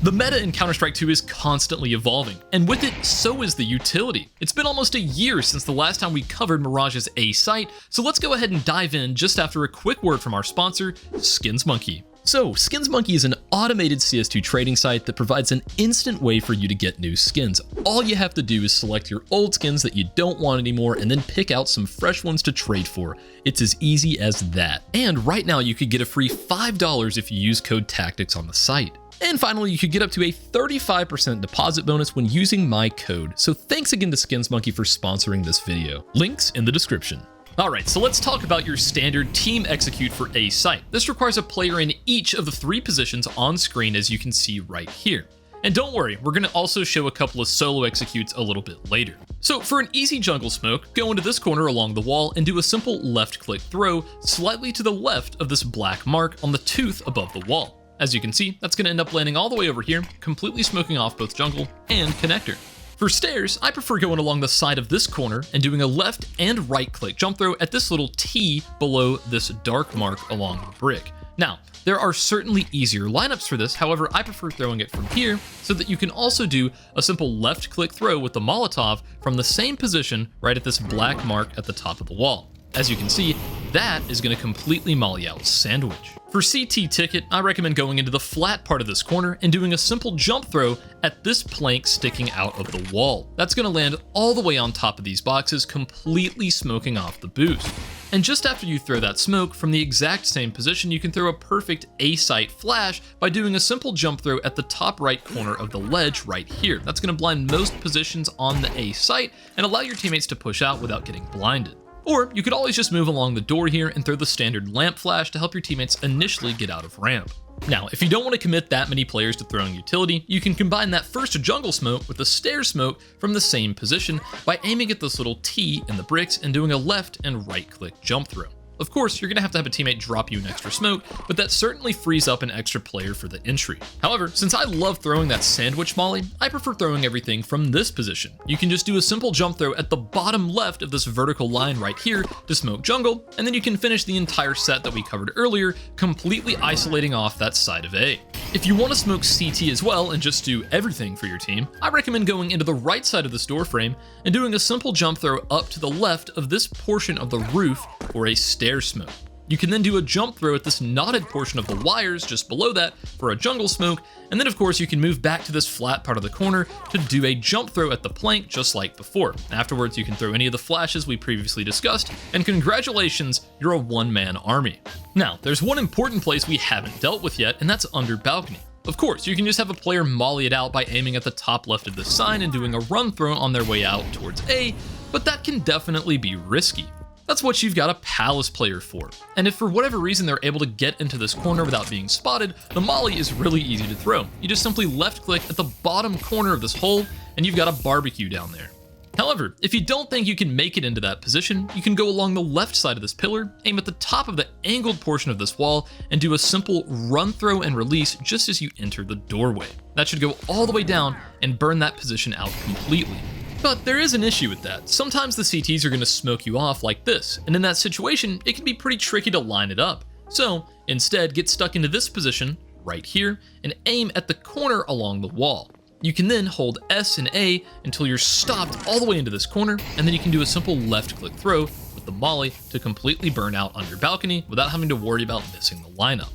The meta in Counter-Strike 2 is constantly evolving, and with it, so is the utility. It's been almost a year since the last time we covered Mirage's A site, so let's go ahead and dive in just after a quick word from our sponsor, SkinsMonkey. So, SkinsMonkey is an automated CS2 trading site that provides an instant way for you to get new skins. All you have to do is select your old skins that you don't want anymore and then pick out some fresh ones to trade for. It's as easy as that. And right now you could get a free $5 if you use code TACTICS on the site. And finally, you could get up to a 35% deposit bonus when using my code. So thanks again to SkinsMonkey for sponsoring this video. Links in the description. Alright, so let's talk about your standard team execute for a site. This requires a player in each of the 3 positions on screen, as you can see right here. And don't worry, we're going to also show a couple of solo executes a little bit later. So for an easy jungle smoke, go into this corner along the wall and do a simple left click throw slightly to the left of this black mark on the tooth above the wall. As you can see, that's going to end up landing all the way over here, completely smoking off both jungle and connector. For stairs, I prefer going along the side of this corner and doing a left and right click jump throw at this little T below this dark mark along the brick. Now, there are certainly easier lineups for this, however, I prefer throwing it from here so that you can also do a simple left click throw with the Molotov from the same position right at this black mark at the top of the wall. As you can see, that is going to completely molly out Sandwich. For CT ticket, I recommend going into the flat part of this corner and doing a simple jump throw at this plank sticking out of the wall. That's going to land all the way on top of these boxes, completely smoking off the boost. And just after you throw that smoke, from the exact same position, you can throw a perfect A-site flash by doing a simple jump throw at the top right corner of the ledge right here. That's going to blind most positions on the A-site and allow your teammates to push out without getting blinded. Or you could always just move along the door here and throw the standard lamp flash to help your teammates initially get out of ramp. Now, if you don't want to commit that many players to throwing utility, you can combine that first jungle smoke with the stair smoke from the same position by aiming at this little T in the bricks and doing a left and right click jump throw. Of course, you're going to have a teammate drop you an extra smoke, but that certainly frees up an extra player for the entry. However, since I love throwing that sandwich molly, I prefer throwing everything from this position. You can just do a simple jump throw at the bottom left of this vertical line right here to smoke jungle, and then you can finish the entire set that we covered earlier, completely isolating off that side of A. If you want to smoke CT as well and just do everything for your team, I recommend going into the right side of this door frame and doing a simple jump throw up to the left of this portion of the roof for a stair smoke. You can then do a jump throw at this knotted portion of the wires just below that for a jungle smoke, and then of course you can move back to this flat part of the corner to do a jump throw at the plank just like before. Afterwards you can throw any of the flashes we previously discussed, and congratulations, you're a one-man army. Now, there's one important place we haven't dealt with yet, and that's under balcony. Of course, you can just have a player molly it out by aiming at the top left of this sign and doing a run throw on their way out towards A, but that can definitely be risky. That's what you've got a Palace player for. And if for whatever reason they're able to get into this corner without being spotted, the molly is really easy to throw. You just simply left click at the bottom corner of this hole and you've got a barbecue down there. However, if you don't think you can make it into that position, you can go along the left side of this pillar, aim at the top of the angled portion of this wall, and do a simple run throw and release just as you enter the doorway. That should go all the way down and burn that position out completely. But there is an issue with that. Sometimes the CTs are going to smoke you off like this, and in that situation, it can be pretty tricky to line it up. So instead, get stuck into this position right here and aim at the corner along the wall. You can then hold S and A until you're stopped all the way into this corner, and then you can do a simple left click throw with the molly to completely burn out on your balcony without having to worry about missing the lineup.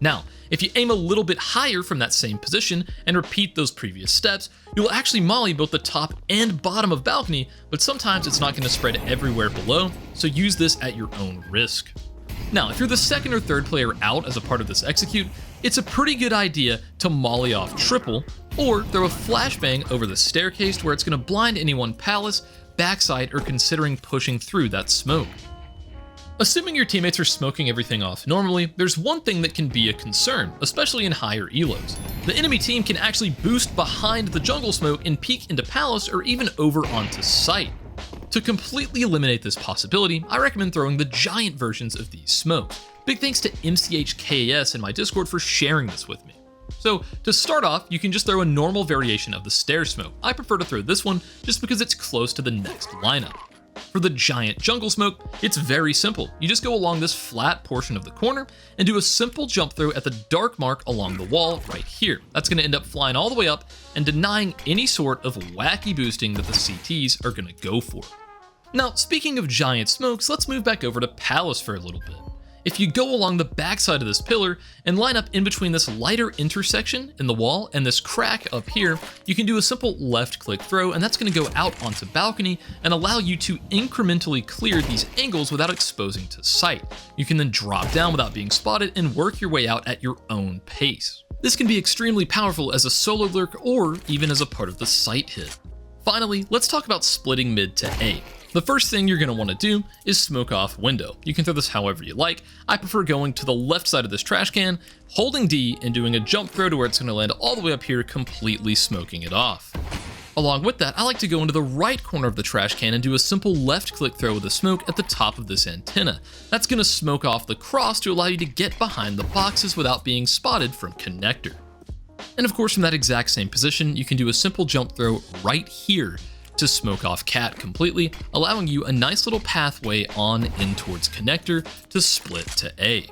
Now, if you aim a little bit higher from that same position and repeat those previous steps, you'll actually molly both the top and bottom of balcony, but sometimes it's not going to spread everywhere below, so use this at your own risk. Now, if you're the second or third player out as a part of this execute, it's a pretty good idea to molly off triple, or throw a flashbang over the staircase where it's going to blind anyone Palace, backside, or considering pushing through that smoke. Assuming your teammates are smoking everything off normally, there's one thing that can be a concern, especially in higher elos. The enemy team can actually boost behind the jungle smoke and peek into Palace or even over onto site. To completely eliminate this possibility, I recommend throwing the giant versions of these smokes. Big thanks to MCHKAS in my Discord for sharing this with me. So to start off, you can just throw a normal variation of the stair smoke. I prefer to throw this one just because it's close to the next lineup. For the giant jungle smoke, it's very simple. You just go along this flat portion of the corner and do a simple jump throw at the dark mark along the wall right here. That's going to end up flying all the way up and denying any sort of wacky boosting that the CTs are going to go for. Now, speaking of giant smokes, let's move back over to Palace for a little bit. If you go along the backside of this pillar and line up in between this lighter intersection in the wall and this crack up here, you can do a simple left click throw, and that's going to go out onto balcony and allow you to incrementally clear these angles without exposing to sight. You can then drop down without being spotted and work your way out at your own pace. This can be extremely powerful as a solo lurk or even as a part of the sight hit. Finally, let's talk about splitting mid to A. The first thing you're going to want to do is smoke off window. You can throw this however you like. I prefer going to the left side of this trash can, holding D and doing a jump throw to where it's going to land all the way up here, completely smoking it off. Along with that, I like to go into the right corner of the trash can and do a simple left click throw with a smoke at the top of this antenna. That's going to smoke off the cross to allow you to get behind the boxes without being spotted from connector. And of course, from that exact same position, you can do a simple jump throw right here to smoke off cat completely, allowing you a nice little pathway on in towards connector to split to A.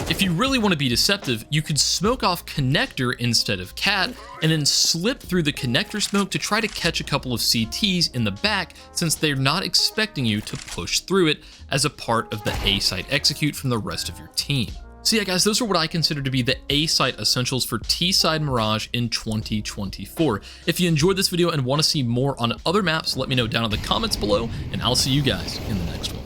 If you really want to be deceptive, you could smoke off connector instead of cat and then slip through the connector smoke to try to catch a couple of CTs in the back, since they're not expecting you to push through it as a part of the A site execute from the rest of your team. So yeah guys, those are what I consider to be the A site essentials for T-side Mirage in 2024. If you enjoyed this video and want to see more on other maps, let me know down in the comments below, and I'll see you guys in the next one.